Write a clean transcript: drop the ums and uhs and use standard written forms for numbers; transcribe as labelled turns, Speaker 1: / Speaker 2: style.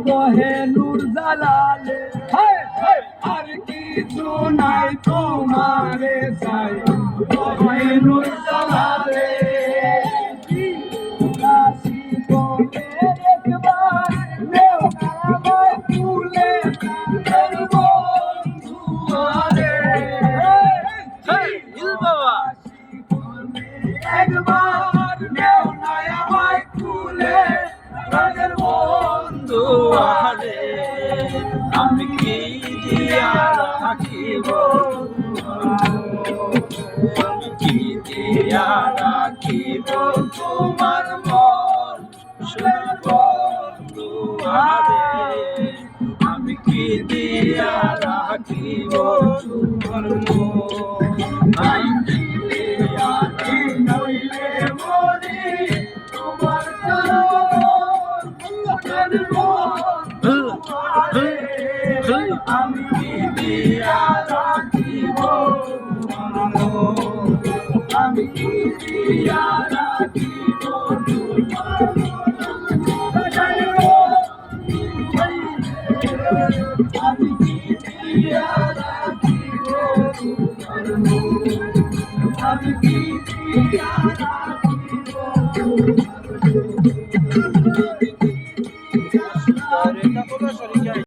Speaker 1: কহে নূর জালালে আর কিছু নাই তোমারে চাই কহে নূর জালালে কাশি বলে একবার নেও আমায় তুলে তাদের বন্ধু আরে একবার নেও না আমায় তুলে তাদের বন্ধু আরে আমি কি দিয়া রাখিব আমি কি দিয়া রাখিব তোমার মন বন্ধু আরে আমি কি দিয়া রাখিব তোমার মন আমি কি দিয়া নইলে মরি তোমার আমি কি দিয়া রাখিব আমি কি দিয়া রাখিব আমি কি দিয়া রাখিব আমি কি দিয়া রাখিব